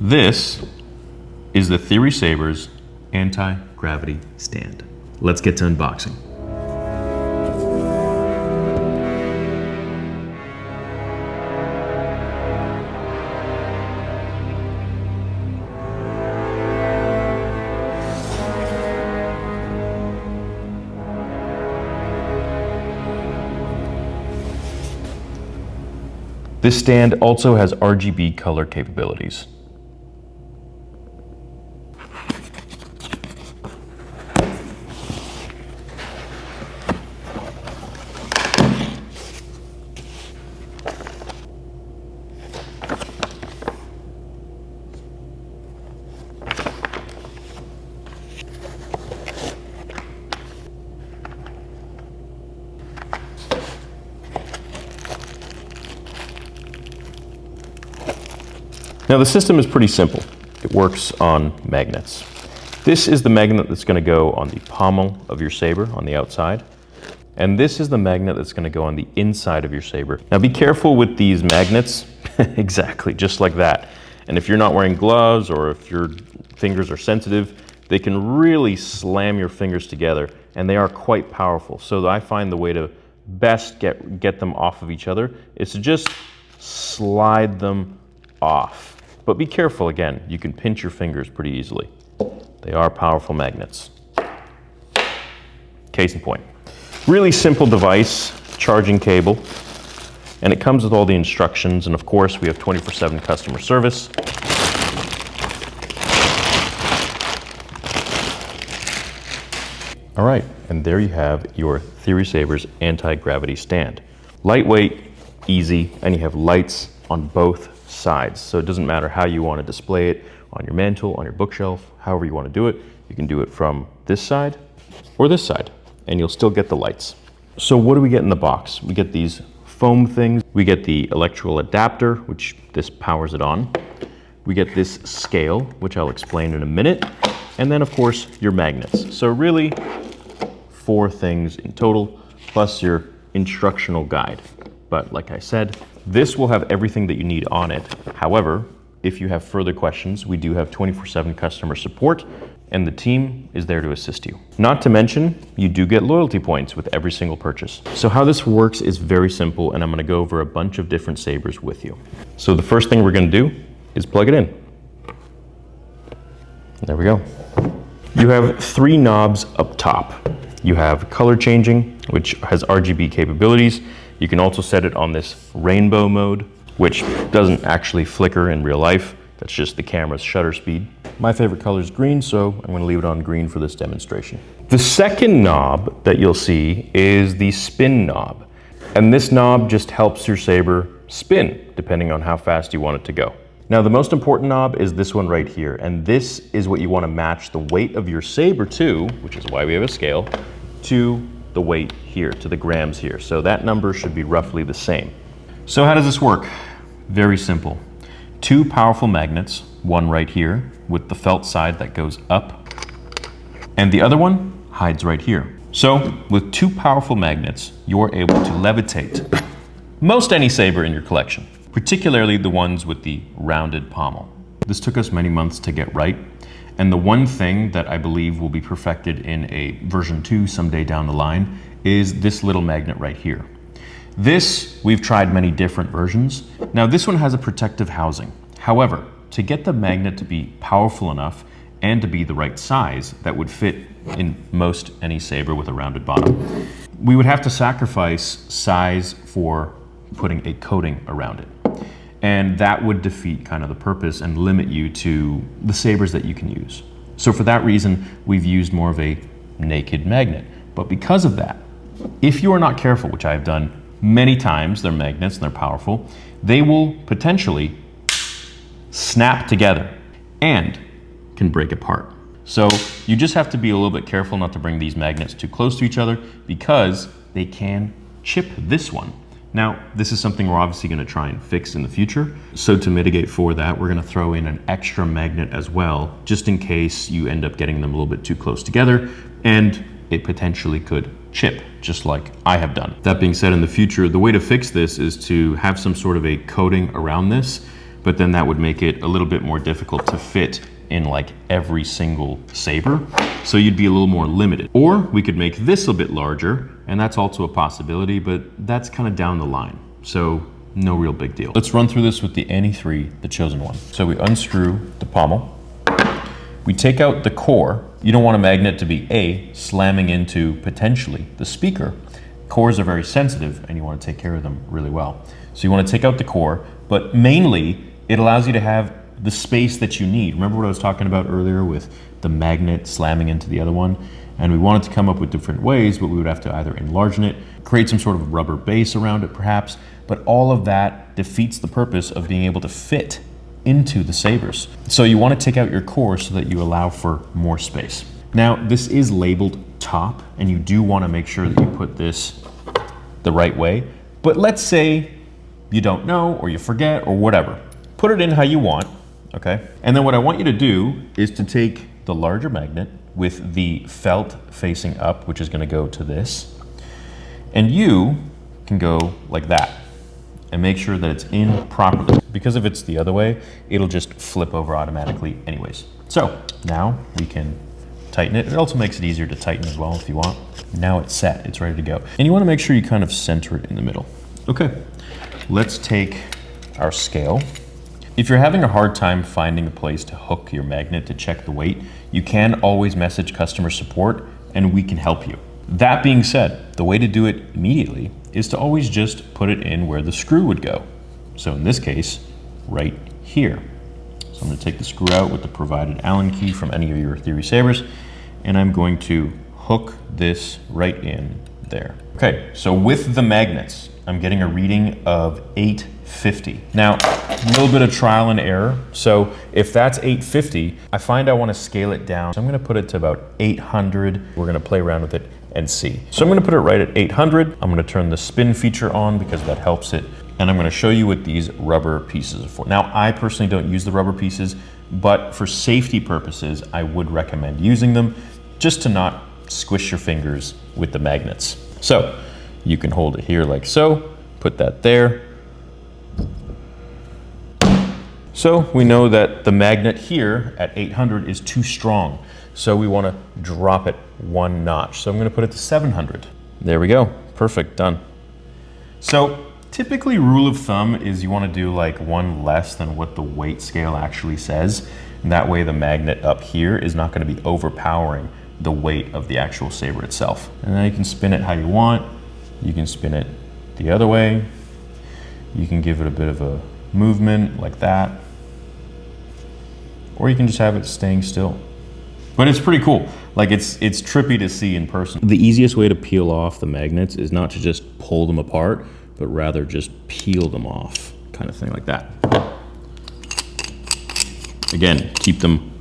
This is the Theory Saber's anti-gravity stand. Let's get to unboxing. This stand also has RGB color capabilities. Now the system is pretty simple. It works on magnets. This is the magnet that's going to go on the pommel of your saber on the outside. And this is the magnet that's going to go on the inside of your saber. Now be careful with these magnets. Exactly, just like that. And if you're not wearing gloves or if your fingers are sensitive, they can really slam your fingers together, and they are quite powerful. So I find the way to best get them off of each other is to just slide them off. But be careful again, you can pinch your fingers pretty easily. They are powerful magnets. Case in point. Really simple device, charging cable, and it comes with all the instructions, and of course we have 24/7 customer service. All right, and there you have your Theory Saber's anti-gravity stand. Lightweight, easy, and you have lights on both sides. So it doesn't matter how you want to display it, on your mantle, on your bookshelf, however you want to do it. You can do it from this side or this side, and you'll still get the lights. So what do we get in the box? We get these foam things. We get the electrical adapter, which this powers it on. We get this scale, which I'll explain in a minute. And then of course your magnets. So really 4 things in total, plus your instructional guide. But like I said, this will have everything that you need on it. However, if you have further questions, we do have 24/7 customer support, and the team is there to assist you. Not to mention, you do get loyalty points with every single purchase. So how this works is very simple, and I'm gonna go over a bunch of different sabers with you. So the first thing we're gonna do is plug it in. There we go. You have 3 knobs up top. You have color changing, which has RGB capabilities. You can also set it on this rainbow mode, which doesn't actually flicker in real life. That's just the camera's shutter speed. My favorite color is green, so I'm going to leave it on green for this demonstration. The second knob that you'll see is the spin knob. And this knob just helps your saber spin, depending on how fast you want it to go. Now, the most important knob is this one right here. And this is what you want to match the weight of your saber to, which is why we have a scale, to the weight here, to the grams here. So that number should be roughly the same. So how does this work? Very simple. 2 powerful magnets, one right here with the felt side that goes up, and the other one hides right here. So with 2 powerful magnets, you're able to levitate most any saber in your collection, particularly the ones with the rounded pommel. This took us many months to get right. And the one thing that I believe will be perfected in a version 2 someday down the line is this little magnet right here. This, we've tried many different versions. Now this one has a protective housing. However, to get the magnet to be powerful enough and to be the right size that would fit in most any saber with a rounded bottom, we would have to sacrifice size for putting a coating around it. And that would defeat kind of the purpose and limit you to the sabers that you can use. So for that reason, we've used more of a naked magnet. But because of that, if you are not careful, which I've done many times, they're magnets and they're powerful, they will potentially snap together and can break apart. So you just have to be a little bit careful not to bring these magnets too close to each other because they can chip this one. Now, this is something we're obviously going to try and fix in the future. So to mitigate for that, we're going to throw in an extra magnet as well, just in case you end up getting them a little bit too close together and it potentially could chip, just like I have done. That being said, in the future, the way to fix this is to have some sort of a coating around this but then that would make it a little bit more difficult to fit in like every single saber. So you'd be a little more limited. Or we could make this a bit larger, and that's also a possibility, but that's kind of down the line. So no real big deal. Let's run through this with the NE3, the chosen one. So we unscrew the pommel. We take out the core. You don't want a magnet to be slamming into potentially the speaker. Cores are very sensitive and you want to take care of them really well. So you want to take out the core, but mainly it allows you to have the space that you need. Remember what I was talking about earlier with the magnet slamming into the other one? And we wanted to come up with different ways, but we would have to either enlarge it, create some sort of rubber base around it perhaps, but all of that defeats the purpose of being able to fit into the sabers. So you want to take out your core so that you allow for more space. Now, this is labeled top, and you do want to make sure that you put this the right way, but let's say you don't know, or you forget, or whatever. Put it in how you want, okay? And then what I want you to do is to take the larger magnet with the felt facing up, which is going to go to this, and you can go like that and make sure that it's in properly, because if it's the other way, it'll just flip over automatically anyways. So now we can tighten it. It also makes it easier to tighten as well if you want. Now it's set, it's ready to go. And you want to make sure you kind of center it in the middle. Okay, let's take our scale. If you're having a hard time finding a place to hook your magnet to check the weight, you can always message customer support and we can help you. That being said, the way to do it immediately is to always just put it in where the screw would go. So in this case, right here. So I'm going to take the screw out with the provided Allen key from any of your Theory sabers, and I'm going to hook this right in there. Okay, so with the magnets, I'm getting a reading of 850. Now, a little bit of trial and error. So if that's 850, I find I want to scale it down. So I'm going to put it to about 800. We're going to play around with it and see. So I'm going to put it right at 800. I'm going to turn the spin feature on because that helps it. And I'm going to show you what these rubber pieces are for. Now, I personally don't use the rubber pieces, but for safety purposes, I would recommend using them just to not squish your fingers with the magnets. So you can hold it here like so, put that there. So we know that the magnet here at 800 is too strong. So we want to drop it one notch. So I'm going to put it to 700. There we go. Perfect. Done. So typically rule of thumb is you want to do like one less than what the weight scale actually says. And that way the magnet up here is not going to be overpowering the weight of the actual saber itself. And then you can spin it how you want. You can spin it the other way. You can give it a bit of a movement like that. Or you can just have it staying still. But it's pretty cool. Like it's trippy to see in person. The easiest way to peel off the magnets is not to just pull them apart, but rather just peel them off, kind of thing like that. Again, keep them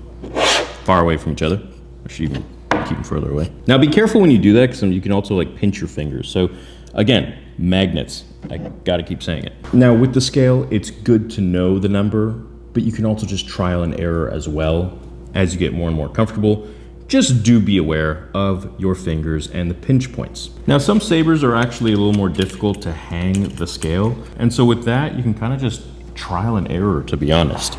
far away from each other. I should even keep them further away. Now be careful when you do that, because you can also like pinch your fingers. So again, magnets, I gotta keep saying it. Now with the scale, it's good to know the number, but you can also just trial and error as well. As you get more and more comfortable, just do be aware of your fingers and the pinch points. Now some sabers are actually a little more difficult to hang the scale, and so with that you can kind of just trial and error, to be honest.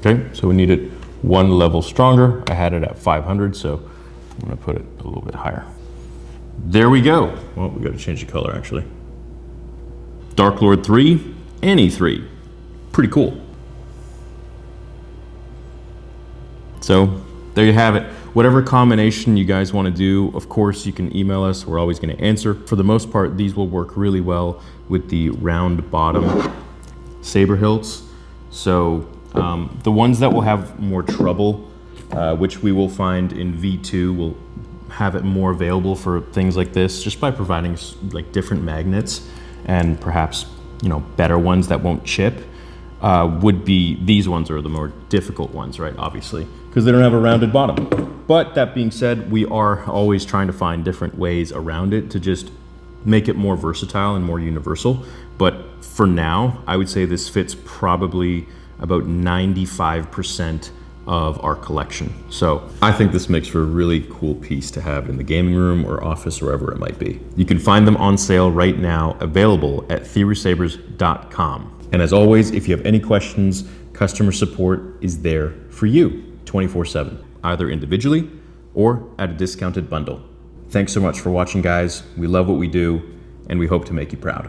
Okay, so we need it one level stronger. I had it at 500, so I'm gonna put it a little bit higher. There we go. Well, we gotta change the color actually. Dark Lord 3, NE3. Pretty cool. So there you have it. Whatever combination you guys want to do, of course, you can email us. We're always going to answer. For the most part, these will work really well with the round bottom saber hilts. So the ones that will have more trouble, which we will find in V2, will have it more available for things like this, just by providing like different magnets and perhaps, you know, better ones that won't chip. Would be these ones are the more difficult ones, right? Obviously, because they don't have a rounded bottom. But that being said, we are always trying to find different ways around it to just make it more versatile and more universal. But for now, I would say this fits probably about 95% of our collection. So I think this makes for a really cool piece to have in the gaming room or office, wherever it might be. You can find them on sale right now, available at theorysabers.com. And as always, if you have any questions, customer support is there for you 24/7, either individually or at a discounted bundle. Thanks so much for watching, guys. We love what we do, and we hope to make you proud.